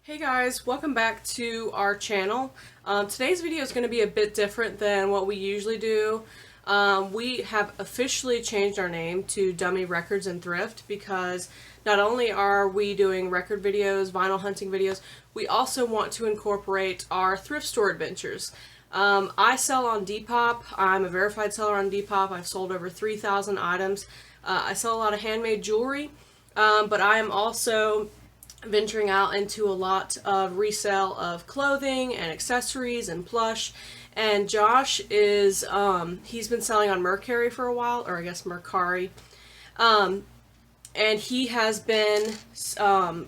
Hey guys, welcome back to our channel. Today's video is going to be a bit different than what we usually do. We have officially changed our name to Dummy Records and Thrift because not only are we doing record videos, vinyl hunting videos, we also want to incorporate our thrift store adventures. I sell on Depop. I'm a verified seller on Depop. I've sold over 3,000 items. I sell a lot of handmade jewelry, but I am also venturing out into a lot of resale of clothing and accessories and Plush. And Josh is, he's been selling on Mercari for a while, or I guess Mercari. And he has been,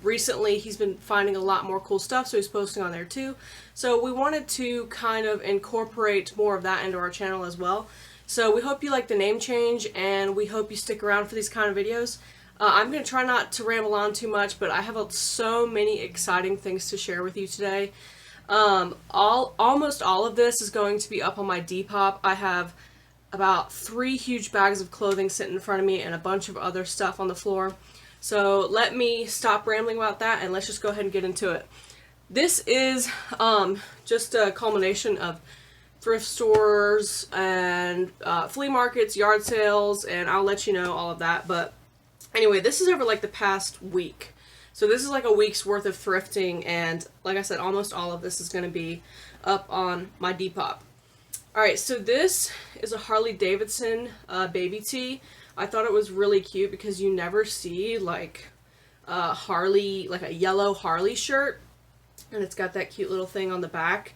recently he's been finding a lot more cool stuff, so he's posting on there too. So we wanted to kind of incorporate more of that into our channel as well. So we hope you like the name change, and we hope you stick around for these kind of videos. I'm going to try not to ramble on too much, but I have so many exciting things to share with you today. Almost all of this is going to be up on my Depop. I have about 3 huge bags of clothing sitting in front of me and a bunch of other stuff on the floor. So let me stop rambling about that and let's just go ahead and get into it. This is just a culmination of thrift stores and flea markets, yard sales, and I'll let you know all of that. But anyway, this is over like the past week. So this is like a week's worth of thrifting, and like I said, almost all of this is going to be up on my Depop. Alright, so this is a Harley Davidson baby tee. I thought it was really cute because you never see like Harley, like a yellow Harley shirt, and it's got that cute little thing on the back.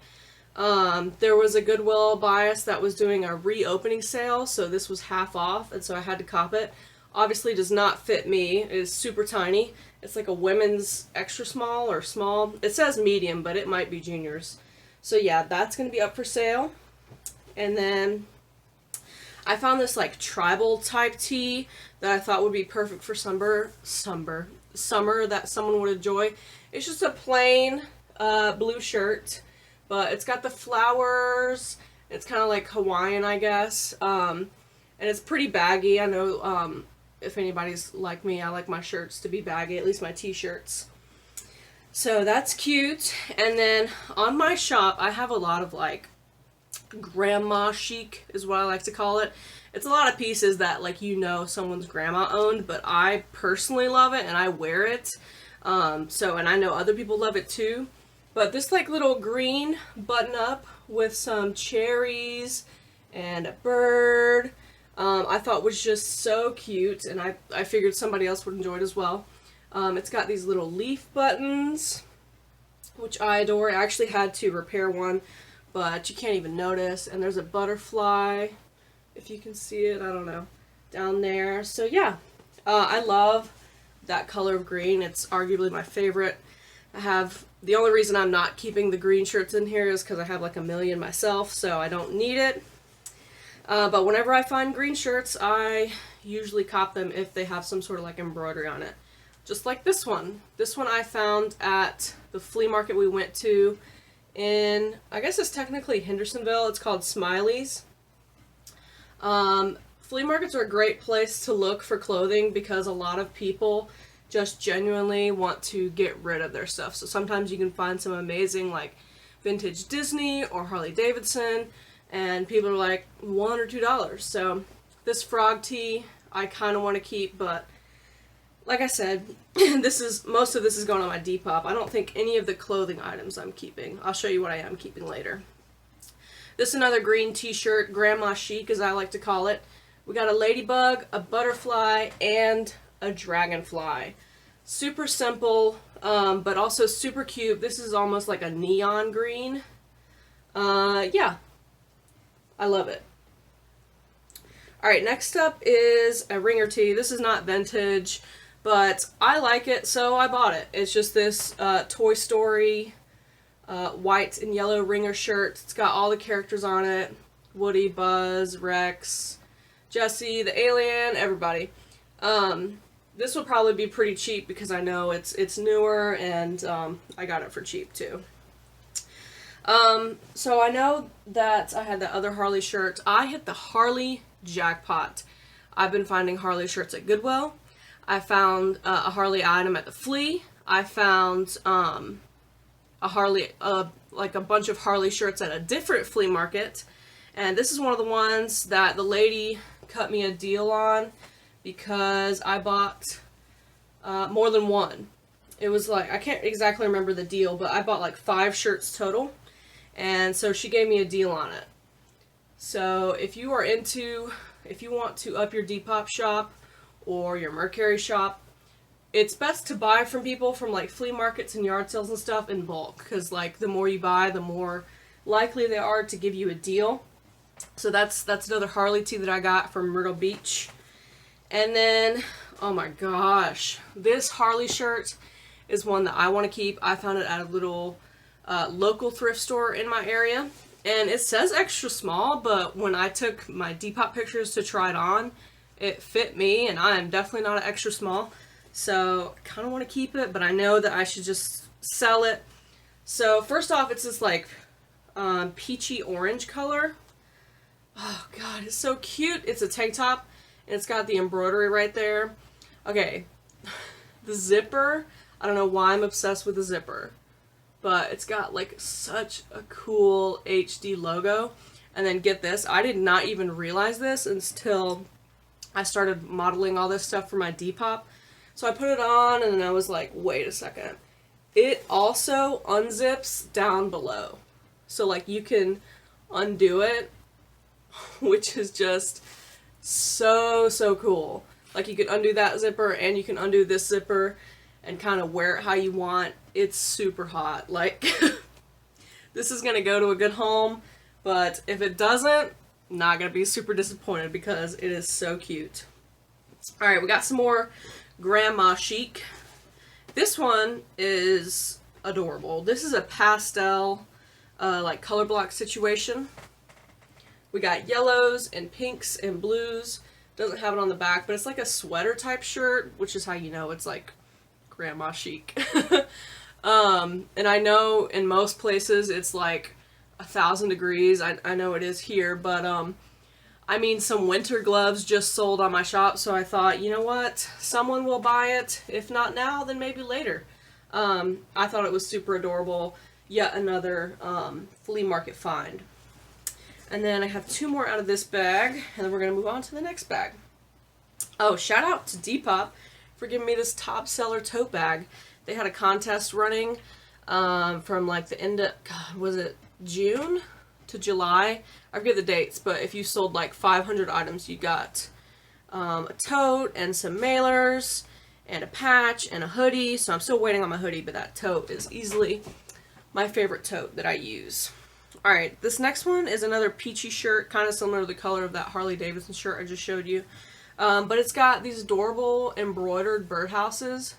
There was a Goodwill bias that was doing a reopening sale, so this was half off, and so I had to cop it. Obviously does not fit me. It is super tiny. It's like a women's extra small or small. It says medium, but it might be juniors. So yeah, that's going to be up for sale. And then I found this like tribal type tee that I thought would be perfect for summer that someone would enjoy. It's just a plain blue shirt, but it's got the flowers. It's kind of like Hawaiian, I guess. And it's pretty baggy. I know if anybody's like me, I like my shirts to be baggy, at least my t-shirts. So that's cute. And then on my shop, I have a lot of like grandma chic is what I like to call it. It's a lot of pieces that like someone's grandma owned, but I personally love it and I wear it. And I know other people love it too. But this like little green button up with some cherries and a bird, I thought was just so cute, and I figured somebody else would enjoy it as well. It's got these little leaf buttons, which I adore. I actually had to repair one, but you can't even notice. And there's a butterfly, if you can see it, I don't know, down there. So yeah, I love that color of green. It's arguably my favorite. The only reason I'm not keeping the green shirts in here is because I have like a million myself, so I don't need it. But whenever I find green shirts, I usually cop them if they have some sort of like embroidery on it. Just like this one. This one I found at the flea market we went to in, I guess it's technically Hendersonville. It's called Smiley's. Flea markets are a great place to look for clothing because a lot of people just genuinely want to get rid of their stuff. So sometimes you can find some amazing like vintage Disney or Harley Davidson, and people are like $1 or $2. So this frog tee I kind of want to keep, but like I said, most of this is going on my Depop. I don't think any of the clothing items I'm keeping. I'll show you what I am keeping later. This is another green t-shirt, grandma chic as I like to call it. We got a ladybug, a butterfly, and a dragonfly. Super simple, but also super cute. This is almost like a neon green. Yeah. I love it. Alright, next up is a ringer tee. This is not vintage, but I like it, so I bought it. It's just this Toy Story white and yellow ringer shirt. It's got all the characters on it. Woody, Buzz, Rex, Jessie, the alien, everybody. This will probably be pretty cheap because I know it's newer, and I got it for cheap too. So I know that I had that other Harley shirt. I hit the Harley jackpot. I've been finding Harley shirts at Goodwill. I found a Harley item at the Flea. I found a Harley, like a bunch of Harley shirts at a different flea market. And this is one of the ones that the lady cut me a deal on because I bought more than one. It was like, I can't exactly remember the deal, but I bought like 5 shirts total. And so she gave me a deal on it. So if you want to up your Depop shop or your Mercari shop, it's best to buy from people from like flea markets and yard sales and stuff in bulk, because like the more you buy, the more likely they are to give you a deal. So that's another Harley tee that I got from Myrtle Beach. And then, oh my gosh, this Harley shirt is one that I want to keep. I found it at a little local thrift store in my area. And it says extra small, but when I took my Depop pictures to try it on, it fit me, and I am definitely not an extra small. So I kind of want to keep it, but I know that I should just sell it. So first off, it's this like peachy orange color. Oh god, it's so cute. It's a tank top, and it's got the embroidery right there. Okay, the zipper, I don't know why I'm obsessed with the zipper, but it's got like such a cool HD logo. And then get this, I did not even realize this until I started modeling all this stuff for my Depop. So I put it on, and then I was like, wait a second. It also unzips down below. So like you can undo it, which is just so cool. Like you can undo that zipper, and you can undo this zipper and kind of wear it how you want. It's super hot. Like, this is going to go to a good home, but if it doesn't, not going to be super disappointed because it is so cute. Alright, we got some more grandma chic. This one is adorable. This is a pastel, like color block situation. We got yellows and pinks and blues. Doesn't have it on the back, but it's like a sweater type shirt, which is how you know it's like grandma chic. And I know in most places it's like 1,000 degrees. I know it is here, but I mean, some winter gloves just sold on my shop, so I thought, you know what, someone will buy it. If not now, then maybe later. I thought it was super adorable. Yet another flea market find. And then I have 2 more out of this bag, and then we're going to move on to the next bag. Oh, shout out to Depop for giving me this top seller tote bag. They had a contest running from like the end of, God, was it June to July? I forget the dates, but if you sold like 500 items, you got a tote and some mailers and a patch and a hoodie. So I'm still waiting on my hoodie, but that tote is easily my favorite tote that I use. Alright, this next one is another peachy shirt, kind of similar to the color of that Harley Davidson shirt I just showed you. But it's got these adorable embroidered birdhouses.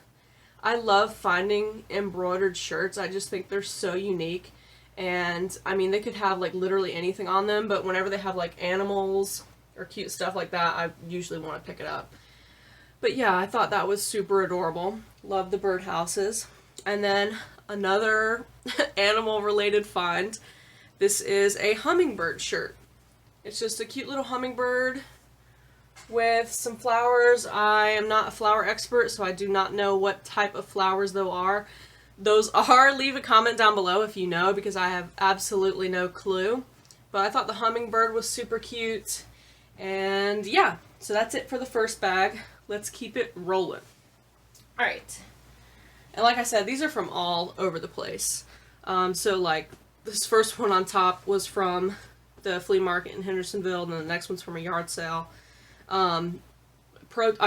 I love finding embroidered shirts. I just think they're so unique. And, I mean, they could have, like, literally anything on them, but whenever they have, like, animals or cute stuff like that, I usually want to pick it up. But, yeah, I thought that was super adorable. Love the birdhouses. And then another animal-related find. This is a hummingbird shirt. It's just a cute little hummingbird with some flowers. I am not a flower expert, so I do not know what type of flowers those are. Leave a comment down below if you know, because I have absolutely no clue. But I thought the hummingbird was super cute. And yeah, so that's it for the first bag. Let's keep it rolling. Alright. And like I said, these are from all over the place. So like, this first one on top was from the flea market in Hendersonville, and then the next one's from a yard sale. I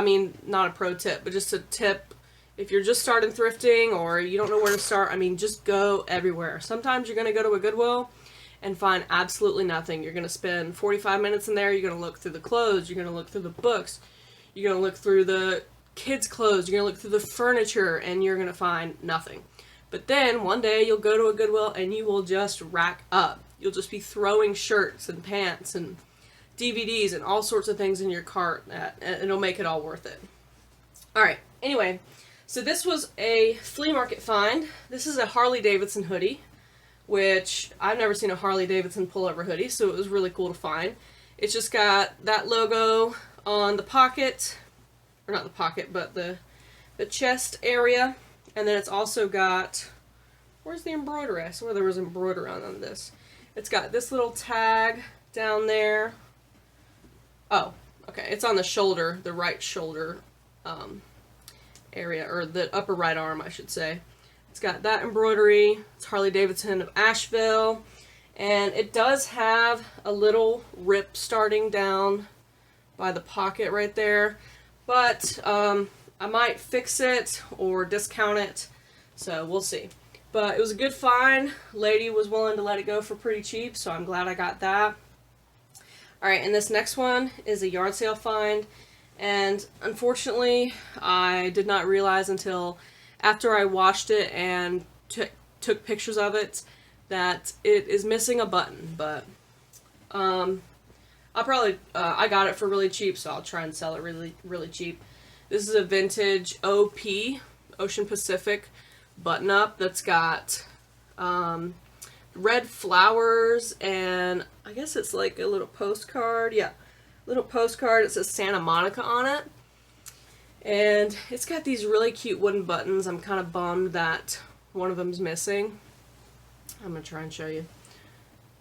mean, not a pro tip, but just a tip. If you're just starting thrifting or you don't know where to start, I mean, just go everywhere. Sometimes you're going to go to a Goodwill and find absolutely nothing. You're going to spend 45 minutes in there. You're going to look through the clothes. You're going to look through the books. You're going to look through the kids' clothes. You're going to look through the furniture, and you're going to find nothing. But then one day you'll go to a Goodwill and you will just rack up. You'll just be throwing shirts and pants and DVDs and all sorts of things in your cart, and it'll make it all worth it. Alright, anyway, so this was a flea market find. This is a Harley Davidson hoodie, which I've never seen a Harley Davidson pullover hoodie, so it was really cool to find. It's just got that logo on the pocket, or not the pocket, but the chest area. And then it's also got Where's the embroidery? I swear there was embroidery on this. It's got this little tag down there. Oh, okay. It's on the shoulder, the right shoulder area, or the upper right arm, I should say. It's got that embroidery. It's Harley Davidson of Asheville. And it does have a little rip starting down by the pocket right there. But I might fix it or discount it. So we'll see. But it was a good find. Lady was willing to let it go for pretty cheap, so I'm glad I got that. Alright, and this next one is a yard sale find. And unfortunately, I did not realize until after I washed it and took pictures of it that it is missing a button. But I'll probably, I got it for really cheap, so I'll try and sell it really cheap. This is a vintage OP, Ocean Pacific button up that's got red flowers, and I guess it's like a little postcard. Yeah, little postcard. It says Santa Monica on it, and it's got these really cute wooden buttons. I'm kind of bummed that one of them's missing. I'm gonna try and show you.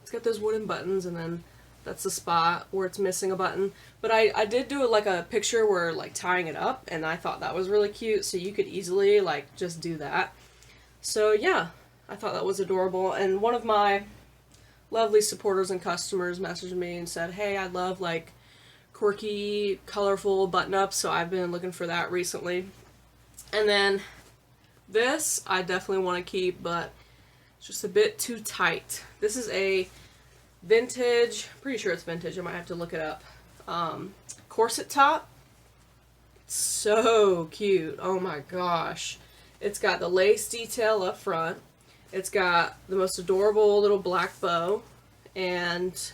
It's got those wooden buttons, and then that's the spot where it's missing a button. But I did do like a picture where like tying it up, and I thought that was really cute, so you could easily like just do that. So yeah, I thought that was adorable, and one of my lovely supporters and customers messaged me and said, hey, I love like quirky, colorful button-ups, so I've been looking for that recently. And then this I definitely want to keep, but it's just a bit too tight. This is a vintage, pretty sure it's vintage, I might have to look it up, corset top. It's so cute, oh my gosh. It's got the lace detail up front. It's got the most adorable little black bow and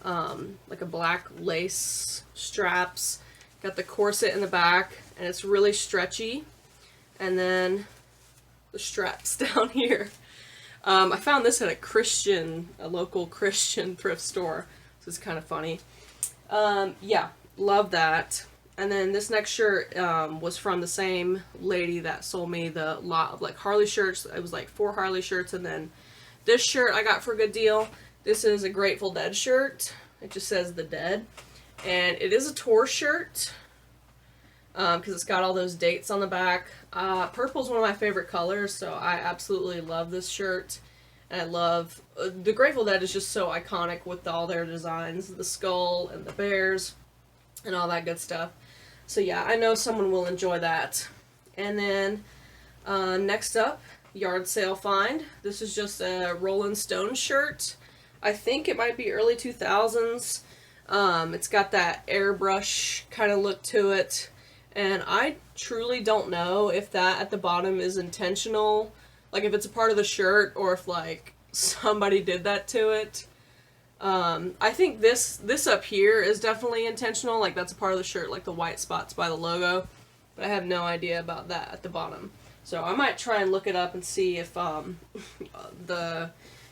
like a black lace straps. Got the corset in the back, and it's really stretchy. And then the straps down here. I found this at a local Christian thrift store. So it's kind of funny. Yeah, love that. And then this next shirt was from the same lady that sold me the lot of like Harley shirts. It was like 4 Harley shirts, and then this shirt I got for a good deal. This is a Grateful Dead shirt. It just says The Dead. And it is a tour shirt because it's got all those dates on the back. Purple is one of my favorite colors, so I absolutely love this shirt. And I love, the Grateful Dead is just so iconic with all their designs. The skull and the bears and all that good stuff. So yeah, I know someone will enjoy that. And then next up, yard sale find. This is just a Rolling Stone shirt. I think it might be early 2000s. It's got that airbrush kind of look to it. And I truly don't know if that at the bottom is intentional. Like if it's a part of the shirt or if like somebody did that to it. I think this up here is definitely intentional, like that's a part of the shirt, like the white spots by the logo, but I have no idea about that at the bottom. So I might try and look it up and see if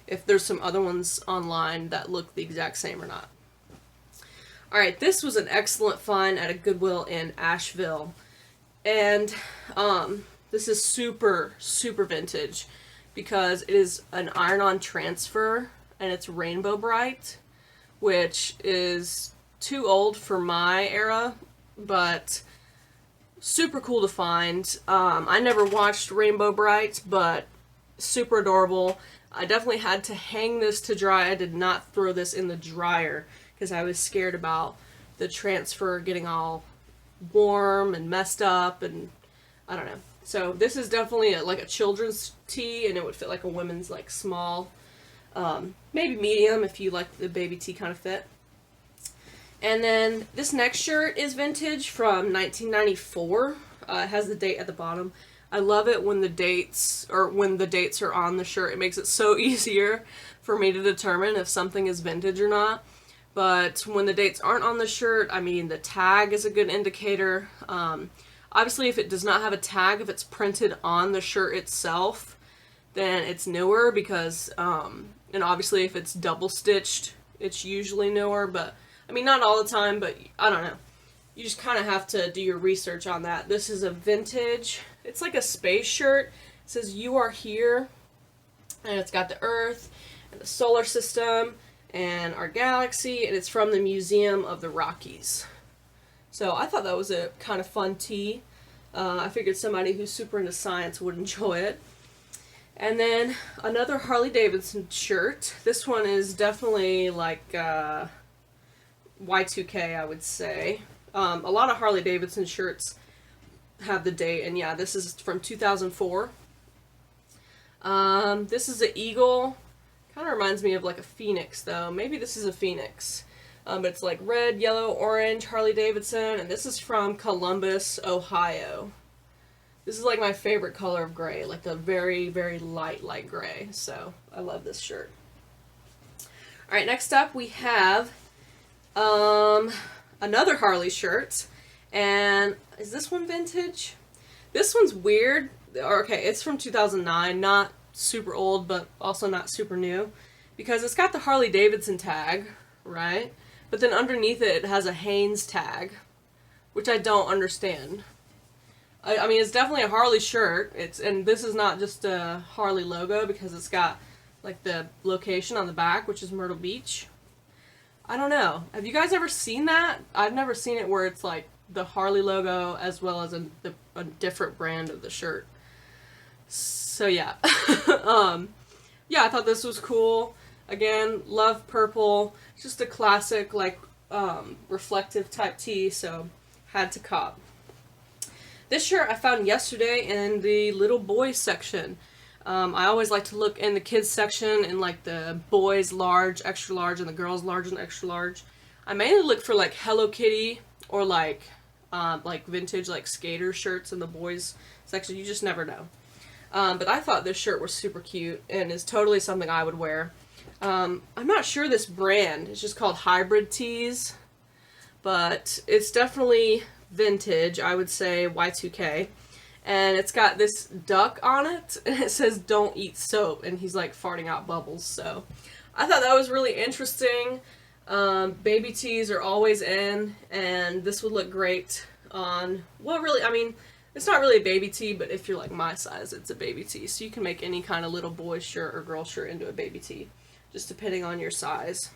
if there's some other ones online that look the exact same or not. Alright, this was an excellent find at a Goodwill in Asheville, and this is super vintage because it is an iron-on transfer. And it's Rainbow Bright, which is too old for my era, but super cool to find. I never watched Rainbow Bright, but super adorable. I definitely had to hang this to dry. I did not throw this in the dryer because I was scared about the transfer getting all warm and messed up, and I don't know. So this is definitely like a children's tee, and it would fit like a women's like small. Maybe medium if you like the baby tee kind of fit. And then this next shirt is vintage from 1994. It has the date at the bottom. I love it when the dates are on the shirt. It makes it so easier for me to determine if something is vintage or not. But when the dates aren't on the shirt, I mean, the tag is a good indicator. Obviously, if it does not have a tag, if it's printed on the shirt itself, then it's newer because, and obviously if it's double stitched, it's usually newer, but, I mean, not all the time, but I don't know. You just kind of have to do your research on that. This is a vintage, it's like a space shirt. It says, "You are here." And it's got the Earth and the solar system and our galaxy, and it's from the Museum of the Rockies. So I thought that was a kind of fun tee. I figured somebody who's super into science would enjoy it. And then another Harley Davidson shirt. This one is definitely like Y2K, I would say. A lot of Harley Davidson shirts have the date, and yeah, this is from 2004. This is an eagle. Kind of reminds me of like a phoenix, though. Maybe this is a phoenix. But it's like red, yellow, orange, Harley Davidson, and this is from Columbus, Ohio. This is like my favorite color of gray, like the very, very light gray. So I love this shirt. Alright, next up we have another Harley shirt. And is this one vintage? This one's weird. Okay, it's from 2009, not super old, but also not super new. Because it's got the Harley Davidson tag, right? But then underneath it, it has a Hanes tag, which I don't understand. I mean, it's definitely a Harley shirt. And this is not just a Harley logo because it's got like the location on the back, which is Myrtle Beach. I don't know. Have you guys ever seen that? I've never seen it where it's like the Harley logo as well as a different brand of the shirt. So yeah. Yeah, I thought this was cool. Again, love purple. It's just a classic like reflective type tee, so had to cop. This shirt I found yesterday in the little boys section. I always like to look in the kids section in like the boys large, extra large, and the girls large and extra large. I mainly look for like Hello Kitty or like vintage like skater shirts in the boys section. You just never know. But I thought this shirt was super cute and is totally something I would wear. I'm not sure this brand. It's just called Hybrid Tees, but it's definitely vintage. I would say Y2K. And it's got this duck on it, and it says "Don't eat soap," and he's like farting out bubbles. So I thought that was really interesting. Baby tees are always in, and this would look great on, well, really, I mean, it's not really a baby tee, but if you're like my size, it's a baby tee. So you can make any kind of little boy shirt or girl shirt into a baby tee, just depending on your size.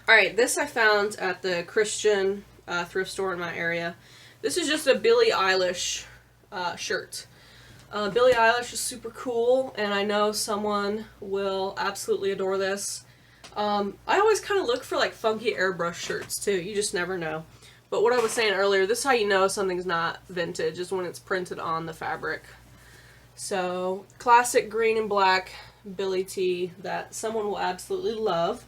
Alright, this I found at the Christian thrift store in my area. This is just a Billie Eilish shirt. Billie Eilish is super cool, and I know someone will absolutely adore this. I always kind of look for like funky airbrush shirts too. You just never know. But what I was saying earlier, this is how you know something's not vintage, is when it's printed on the fabric. So, classic green and black Billie tee that someone will absolutely love.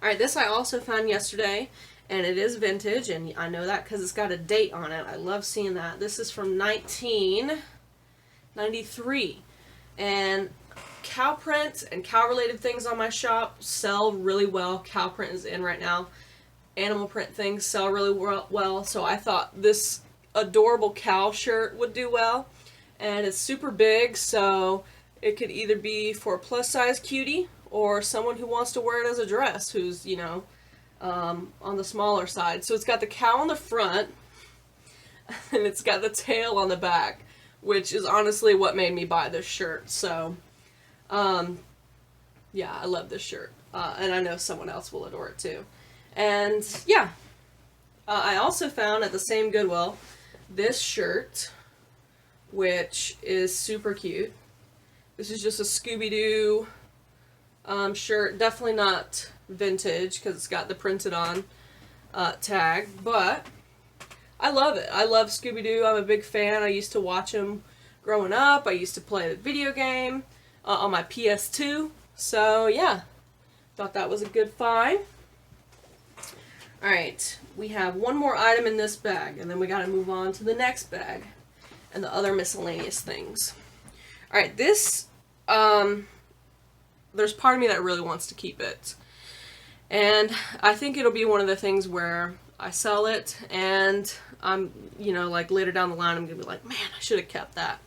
Alright, this I also found yesterday, and it is vintage, and I know that because it's got a date on it. I love seeing that. This is from 1993, and cow print and cow related things on my shop sell really well. Cow print is in right now. Animal print things sell really well, so I thought this adorable cow shirt would do well. And it's super big, so it could either be for a plus size cutie or someone who wants to wear it as a dress, who's, you know, on the smaller side. So it's got the cow on the front, and it's got the tail on the back, which is honestly what made me buy this shirt. So, yeah, I love this shirt, and I know someone else will adore it too. And yeah, I also found at the same Goodwill this shirt, which is super cute. This is just a Scooby-Doo shirt. Definitely not vintage because it's got the printed on tag, but I love it. I love Scooby-Doo. I'm a big fan. I used to watch him growing up. I used to play the video game on my PS2. So yeah, thought that was a good find. Alright, we have one more item in this bag, and then we gotta move on to the next bag and the other miscellaneous things. Alright, this, there's part of me that really wants to keep it. And I think it'll be one of the things where I sell it, and I'm, you know, like later down the line, I'm gonna be like, man, I should have kept that.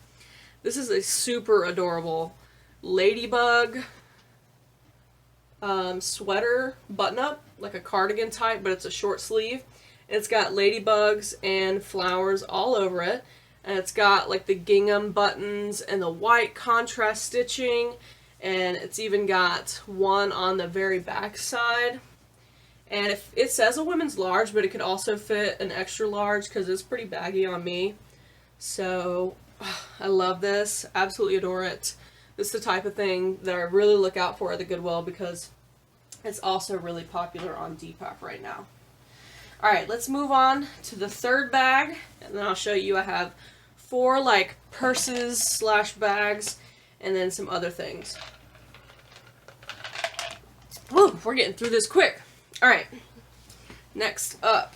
This is a super adorable ladybug sweater button-up, like a cardigan type, but it's a short sleeve. It's got ladybugs and flowers all over it, and it's got like the gingham buttons and the white contrast stitching, and it's even got one on the very back side. And if it says a women's large, but it could also fit an extra large because it's pretty baggy on me. So I love this, absolutely adore it. This is the type of thing that I really look out for at the Goodwill because it's also really popular on Depop right now. Alright, let's move on to the third bag, and then I'll show you. I have 4 like purses slash bags, and then some other things. Woo, we're getting through this quick. Alright, next up.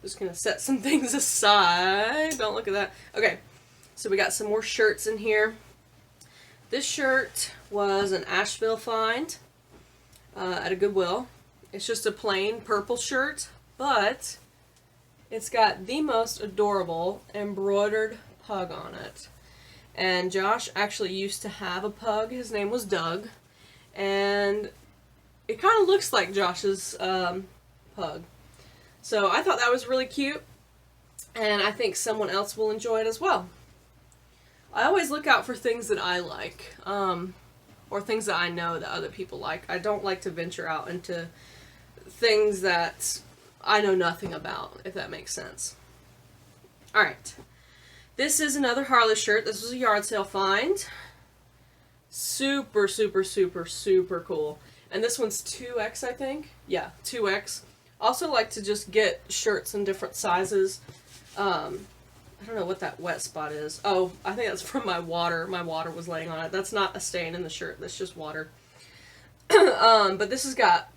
Just gonna set some things aside. Don't look at that. Okay, so we got some more shirts in here. This shirt was an Asheville find at a Goodwill. It's just a plain purple shirt, but it's got the most adorable embroidered pug on it. And Josh actually used to have a pug. His name was Doug. And it kind of looks like Josh's pug. So I thought that was really cute. And I think someone else will enjoy it as well. I always look out for things that I like. Or things that I know that other people like. I don't like to venture out into things that I know nothing about, if that makes sense. Alright. This is another Harley shirt. This was a yard sale find. Super, super, super, super cool. And this one's 2X, I think. Yeah, 2X. Also like to just get shirts in different sizes. I don't know what that wet spot is. Oh, I think that's from my water. My water was laying on it. That's not a stain in the shirt. That's just water. But this has got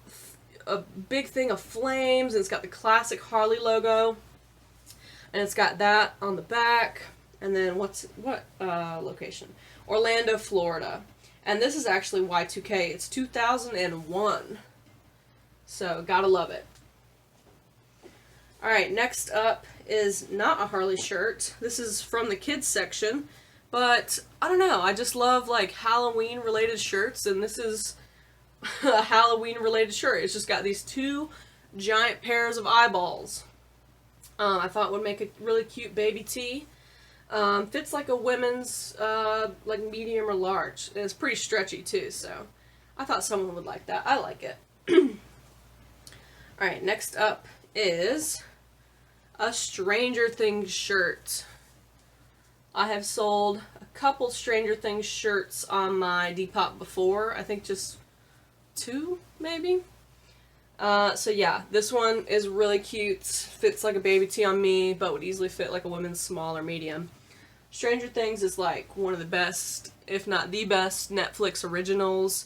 a big thing of flames, and it's got the classic Harley logo, and it's got that on the back. And then what location? Orlando, Florida. And this is actually Y2K. It's 2001. So gotta love it. Alright, next up is not a Harley shirt. This is from the kids section, but I don't know, I just love like Halloween related shirts, and this is a Halloween related shirt. It's just got these 2 giant pairs of eyeballs. I thought it would make a really cute baby tee. Fits like a women's like medium or large, and it's pretty stretchy too, so I thought someone would like that. I like it. Alright, next up is a Stranger Things shirt. I have sold a couple Stranger Things shirts on my Depop before. I think just 2, maybe? So yeah, this one is really cute. Fits like a baby tee on me, but would easily fit like a women's small or medium. Stranger Things is like one of the best, if not the best, Netflix originals.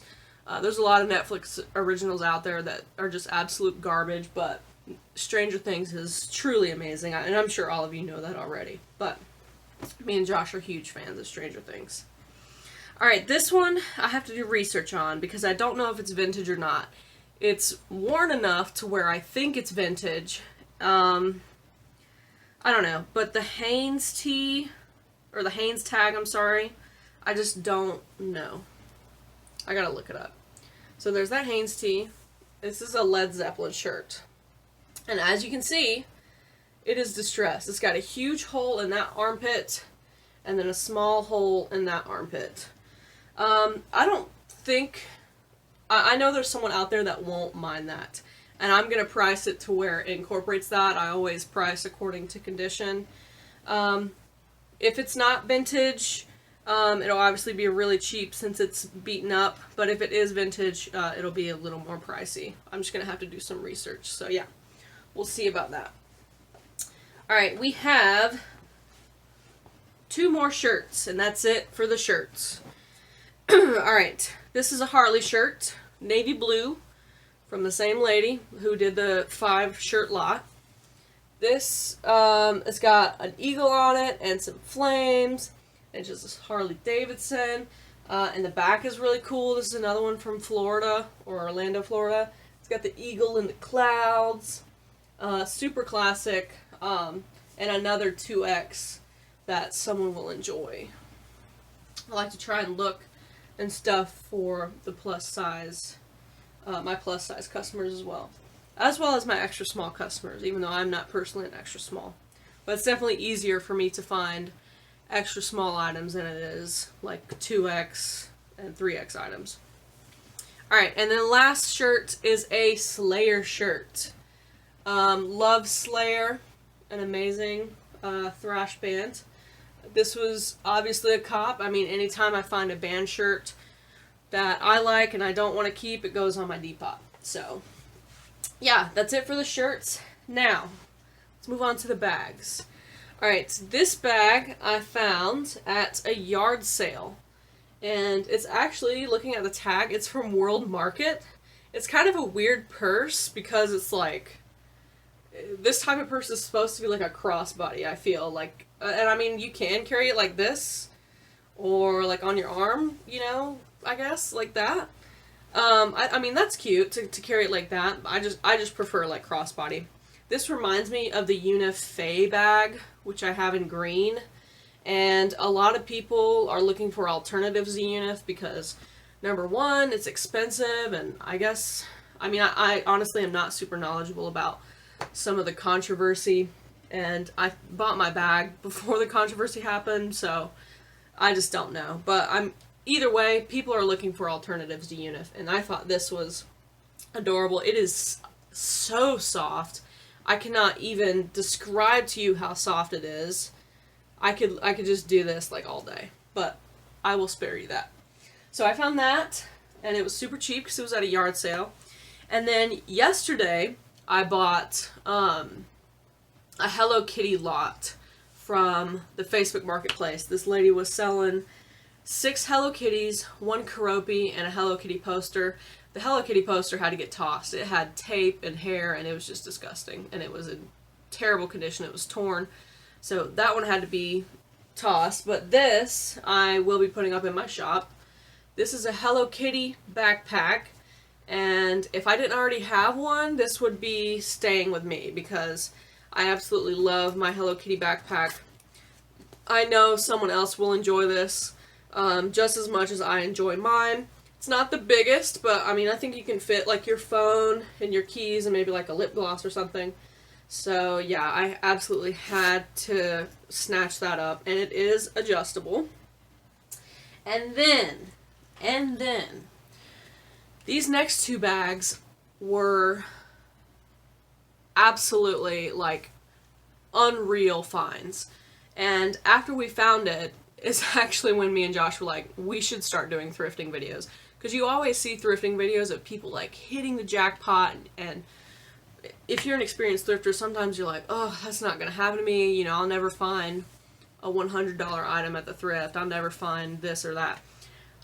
There's a lot of Netflix originals out there that are just absolute garbage, but Stranger Things is truly amazing, and I'm sure all of you know that already. But me and Josh are huge fans of Stranger Things. Alright, this one I have to do research on because I don't know if it's vintage or not. It's worn enough to where I think it's vintage. I don't know, but the Hanes tee, or the Hanes tag, I'm sorry, I just don't know. I gotta look it up. So there's that Hanes tee. This is a Led Zeppelin shirt. And as you can see, it is distressed. It's got a huge hole in that armpit, and then a small hole in that armpit. I don't think... I know there's someone out there that won't mind that. And I'm going to price it to where it incorporates that. I always price according to condition. If it's not vintage, it'll obviously be really cheap since it's beaten up. But if it is vintage, it'll be a little more pricey. I'm just going to have to do some research. So yeah, we'll see about that. Alright, we have 2 more shirts, and that's it for the shirts. Alright, this is a Harley shirt, navy blue, from the same lady who did the 5 shirt lot. This has got an eagle on it and some flames, and just this Harley Davidson. And the back is really cool. This is another one from Florida, or Orlando, Florida. It's got the eagle in the clouds, super classic, and another 2X that someone will enjoy. I like to try and look and stuff for the plus size, my plus size customers as well as my extra small customers, even though I'm not personally an extra small. But it's definitely easier for me to find extra small items than it is like 2X and 3X items. Alright, and then the last shirt is a Slayer shirt. Love Slayer, an amazing thrash band. This was obviously a cop. I mean, anytime I find a band shirt that I like and I don't want to keep, it goes on my Depop. So, yeah, that's it for the shirts. Now, let's move on to the bags. Alright, this bag I found at a yard sale. And it's actually, looking at the tag, it's from World Market. It's kind of a weird purse because it's like, this type of purse is supposed to be like a crossbody, I feel. Like, and I mean, you can carry it like this, or like on your arm, you know, I guess, like that. I mean, that's cute to carry it like that. I just prefer like crossbody. This reminds me of the Unifay bag, which I have in green. And a lot of people are looking for alternatives to Unif because, number one, it's expensive, and I guess, I mean, I honestly am not super knowledgeable about some of the controversy, and I bought my bag before the controversy happened, so I just don't know. But either way, people are looking for alternatives to Unif, and I thought this was adorable. It is so soft. I cannot even describe to you how soft it is. I could just do this like all day, but I will spare you that. So I found that, and it was super cheap because it was at a yard sale. And then yesterday, I bought a Hello Kitty lot from the Facebook Marketplace. This lady was selling 6 Hello Kitties, 1 Keroppi, and a Hello Kitty poster. The Hello Kitty poster had to get tossed. It had tape and hair, and it was just disgusting. And it was in terrible condition. It was torn. So that one had to be tossed. But this, I will be putting up in my shop. This is a Hello Kitty backpack. And if I didn't already have one, this would be staying with me because I absolutely love my Hello Kitty backpack. I know someone else will enjoy this just as much as I enjoy mine. It's not the biggest, but I mean, I think you can fit like your phone and your keys and maybe like a lip gloss or something. So yeah, I absolutely had to snatch that up, and it is adjustable. And then, these next 2 bags were absolutely like unreal finds. And after we found it, is actually when me and Josh were like, we should start doing thrifting videos. Because you always see thrifting videos of people like hitting the jackpot, and if you're an experienced thrifter, sometimes you're like, oh, that's not going to happen to me. You know, I'll never find a $100 item at the thrift. I'll never find this or that.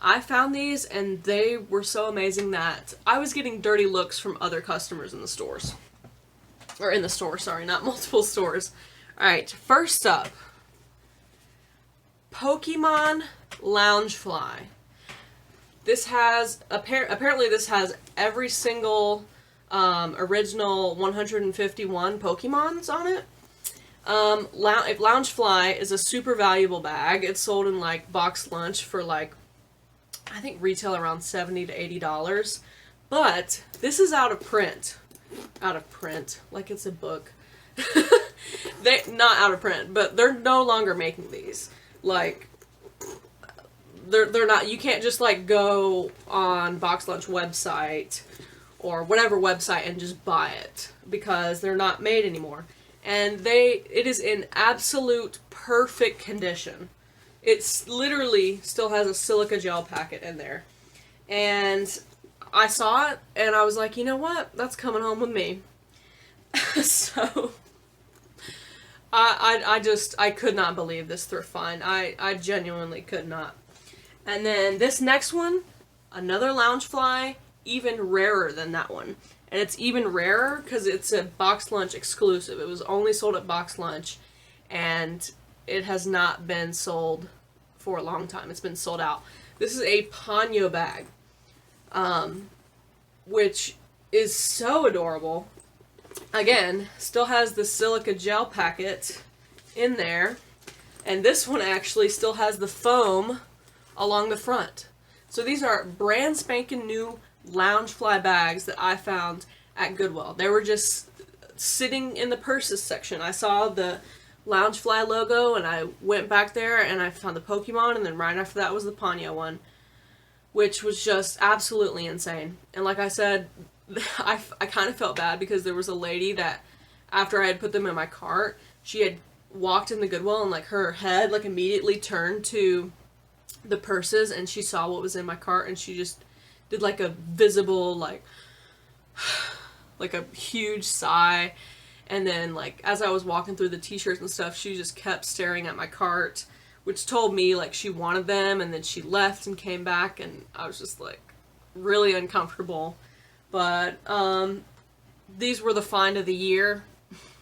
I found these, and they were so amazing that I was getting dirty looks from other customers in the stores. Or in the store, sorry, not multiple stores. Alright, first up, Pokemon Loungefly. This has, apparently this has every single original 151 Pokemons on it. Loungefly is a super valuable bag. It's sold in like box lunch for like, I think retail around $70 to $80. But this is out of print. Out of print. Like it's a book. Not out of print, but they're no longer making these. Like, they're not, you can't just like go on Box Lunch website or whatever website and just buy it because they're not made anymore. And it is in absolute perfect condition. It's literally still has a silica gel packet in there. And I saw it and I was like, you know what? That's coming home with me. So I could not believe this thrift find. I genuinely could not. And then this next one, another Loungefly, even rarer than that one. And it's even rarer because it's a Box Lunch exclusive. It was only sold at Box Lunch, and it has not been sold for a long time. It's been sold out. This is a Ponyo bag, which is so adorable. Again, still has the silica gel packet in there, and this one actually still has the foam along the front. So these are brand spanking new Loungefly bags that I found at Goodwill. They were just sitting in the purses section. I saw the Loungefly logo, and I went back there and I found the Pokemon, and then right after that was the Ponyo one, which was just absolutely insane. And like I said, I kind of felt bad because there was a lady that, after I had put them in my cart, she had walked in the Goodwill and like her head like immediately turned to the purses, and she saw what was in my cart, and she just did like a visible like a huge sigh. And then like as I was walking through the t-shirts and stuff, she just kept staring at my cart, which told me like she wanted them, and then she left and came back, and I was just like really uncomfortable. But these were the find of the year,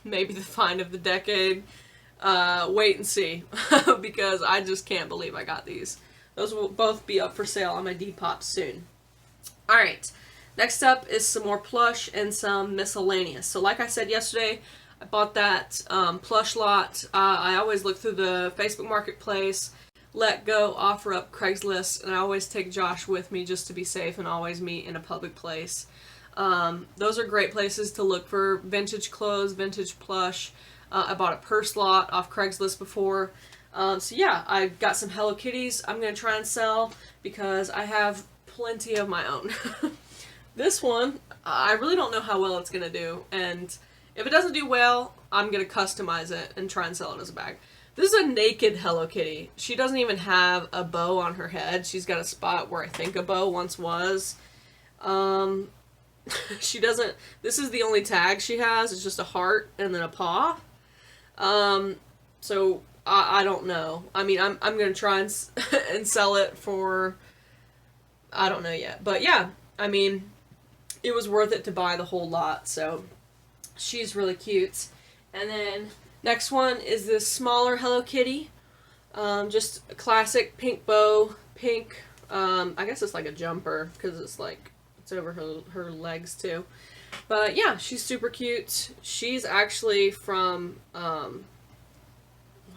maybe the find of the decade. Wait and see, because I just can't believe I got these. Those will both be up for sale on my Depop soon. Alright, next up is some more Plush and some miscellaneous. So like I said yesterday, I bought that Plush lot. I always look through the Facebook Marketplace, Let Go, OfferUp, Craigslist, and I always take Josh with me just to be safe and always meet in a public place. Those are great places to look for vintage clothes, vintage plush. I bought a purse lot off Craigslist before. So yeah, I got some Hello Kitties I'm going to try and sell because I have plenty of my own. This one, I really don't know how well it's going to do, and if it doesn't do well, I'm going to customize it and try and sell it as a bag. This is a naked Hello Kitty. She doesn't even have a bow on her head. She's got a spot where I think a bow once was. She doesn't, this is the only tag she has. It's just a heart and then a paw. So I don't know. I mean, I'm going to try and sell it for, I don't know yet. But yeah, I mean, it was worth it to buy the whole lot. So she's really cute. And then next one is this smaller Hello Kitty. Just a classic pink bow, pink, I guess it's like a jumper because it's like, it's over her legs too. But yeah, she's super cute. She's actually from, why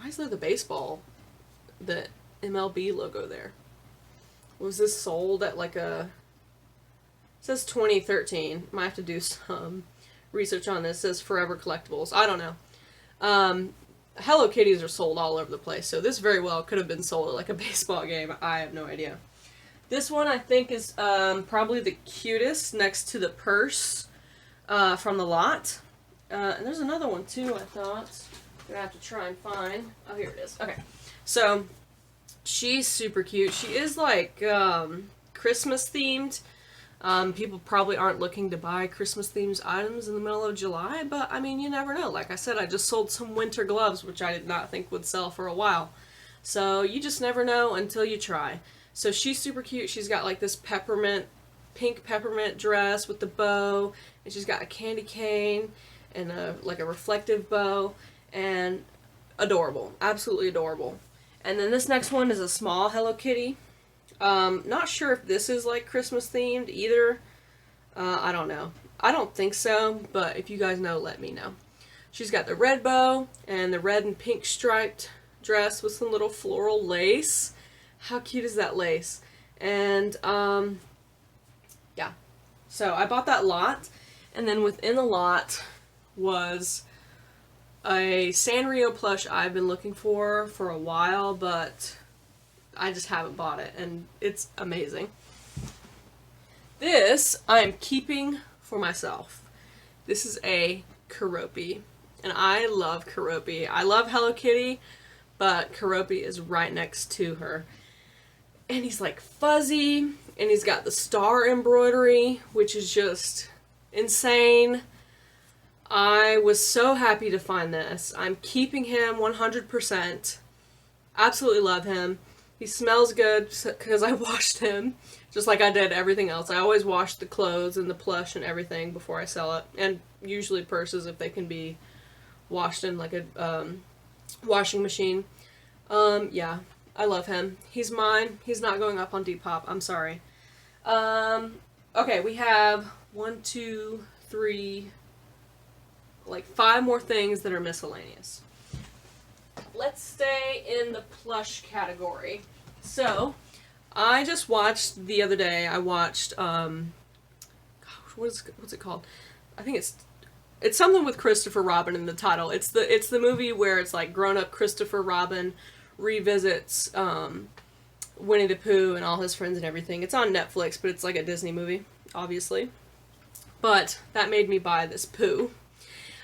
is there the baseball, the MLB logo there? Was this sold at like a, it says 2013. Might have to do some research on this. It says Forever Collectibles. I don't know. Hello Kitties are sold all over the place, so this very well could have been sold at like a baseball game. I have no idea. This one I think is probably the cutest next to the purse from the lot. And there's another one too, I thought. I'm going to have to try and find. Oh, here it is. Okay. So, she's super cute. She is like Christmas themed. People probably aren't looking to buy Christmas themed items in the middle of July, but I mean, you never know. Like I said, I just sold some winter gloves, which I did not think would sell for a while. So, you just never know until you try. So she's super cute. She's got like this pink peppermint dress with the bow, and she's got a candy cane and like a reflective bow, and adorable, absolutely adorable. And then this next one is a small Hello Kitty. Not sure if this is like Christmas themed either. I don't know. I don't think so, but if you guys know, let me know. She's got the red bow and the red and pink striped dress with some little floral lace. How cute is that lace? And, yeah. So, I bought that lot, and then within the lot was a Sanrio plush I've been looking for a while, but I just haven't bought it, and it's amazing. This, I am keeping for myself. This is a Keroppi, and I love Keroppi. I love Hello Kitty, but Keroppi is right next to her. And he's like fuzzy, and he's got the star embroidery, which is just insane. I was so happy to find this. I'm keeping him 100%. Absolutely love him. He smells good because I washed him, just like I did everything else. I always wash the clothes and the plush and everything before I sell it, and usually purses if they can be washed in like a washing machine. Yeah. I love him. He's mine. He's not going up on Depop. I'm sorry. Okay, we have 1, 2, 3, like 5 more things that are miscellaneous. Let's stay in the plush category. So, I just watched the other day, I watched, gosh, what's it called? I think it's It's something with Christopher Robin in the title. It's the movie where it's like grown-up Christopher Robin revisits Winnie the Pooh and all his friends and everything. It's on Netflix, but it's like a Disney movie, obviously. But that made me buy this Pooh.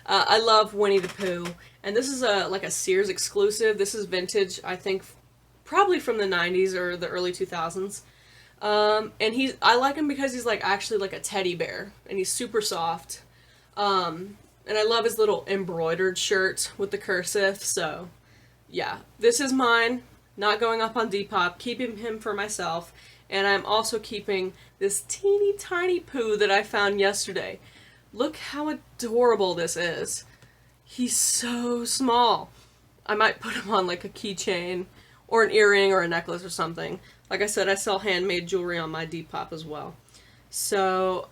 I love Winnie the Pooh, and this is like a Sears exclusive. This is vintage, I think, probably from the 90s or the early 2000s. And I like him because he's like actually like a teddy bear, and he's super soft. And I love his little embroidered shirt with the cursive. So, yeah, this is mine. Not going up on Depop. Keeping him for myself. And I'm also keeping this teeny tiny Pooh that I found yesterday. Look how adorable this is. He's so small. I might put him on like a keychain or an earring or a necklace or something. Like I said, I sell handmade jewelry on my Depop as well. So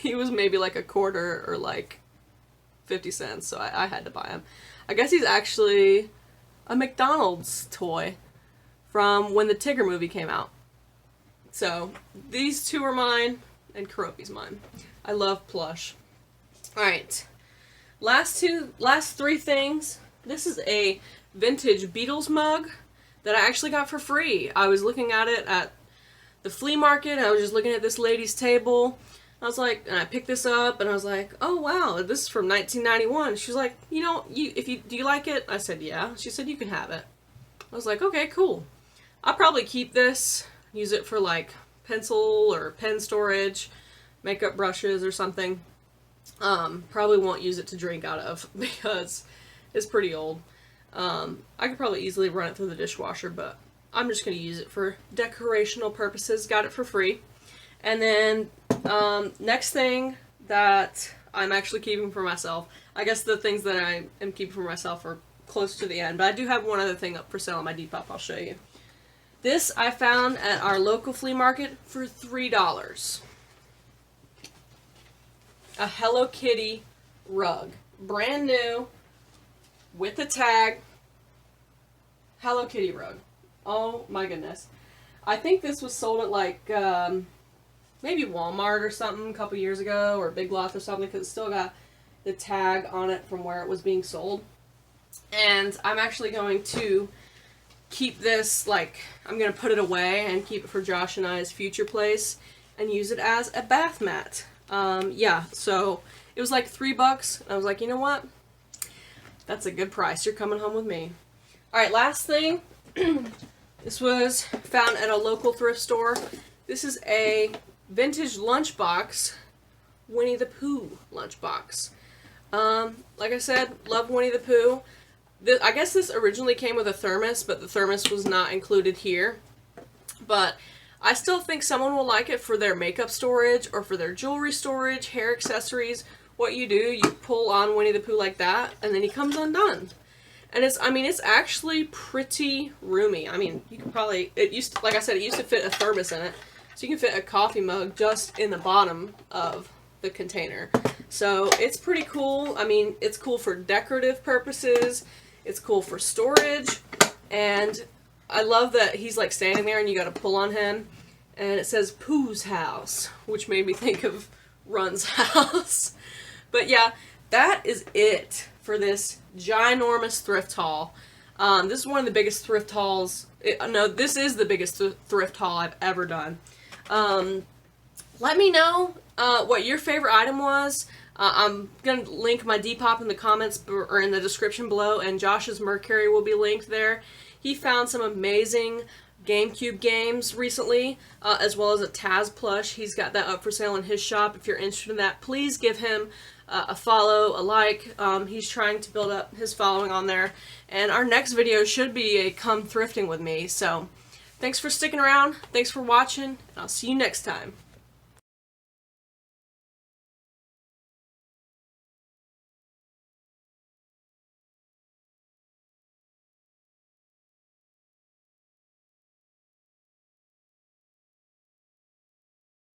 he was maybe like a quarter or like 50 cents, so I had to buy him. I guess he's actually a McDonald's toy from when the Tigger movie came out. So these two are mine, and Karopi's mine. I love Plush. Alright, last three things. This is a vintage Beatles mug that I actually got for free. I was looking at it at the flea market, and I was just looking at this lady's table. I was like, and I picked this up, and I was like, oh wow, this is from 1991. She was like, do you like it? I said, yeah. She said, you can have it. I was like, okay, cool. I'll probably keep this, use it for like pencil or pen storage, makeup brushes or something. Probably won't use it to drink out of because it's pretty old. I could probably easily run it through the dishwasher, but I'm just going to use it for decorational purposes. Got it for free. And then, next thing that I'm actually keeping for myself, I guess the things that I am keeping for myself are close to the end, but I do have one other thing up for sale on my Depop I'll show you. This I found at our local flea market for $3. A Hello Kitty rug. Brand new, with a tag. Hello Kitty rug. Oh my goodness. I think this was sold at like, maybe Walmart or something a couple years ago, or Big Lots or something, because it's still got the tag on it from where it was being sold. And I'm actually going to keep this, like, I'm going to put it away and keep it for Josh and I's future place and use it as a bath mat. Yeah, so it was like $3. I was like, you know what? That's a good price. You're coming home with me. Alright, last thing. This was found at a local thrift store. This is a vintage lunchbox, Winnie the Pooh lunchbox. Like I said, love Winnie the Pooh. I guess this originally came with a thermos, but the thermos was not included here. But I still think someone will like it for their makeup storage or for their jewelry storage, hair accessories. What you do, you pull on Winnie the Pooh like that, and then he comes undone. And it's actually pretty roomy. I mean, you could probably, like I said, it used to fit a thermos in it. So you can fit a coffee mug just in the bottom of the container. So it's pretty cool. I mean, it's cool for decorative purposes. It's cool for storage. And I love that he's like standing there and you gotta pull on him. And it says Pooh's house, which made me think of Run's house. But yeah, that is it for this ginormous thrift haul. This is one of the biggest thrift hauls. This is the biggest thrift haul I've ever done. Let me know what your favorite item was. I'm going to link my Depop in the comments or in the description below, and Josh's Mercury will be linked there. He found some amazing GameCube games recently, as well as a Taz plush. He's got that up for sale in his shop. If you're interested in that, please give him a follow, a like. He's trying to build up his following on there. And our next video should be a come thrifting with me. So thanks for sticking around. Thanks for watching. And I'll see you next time.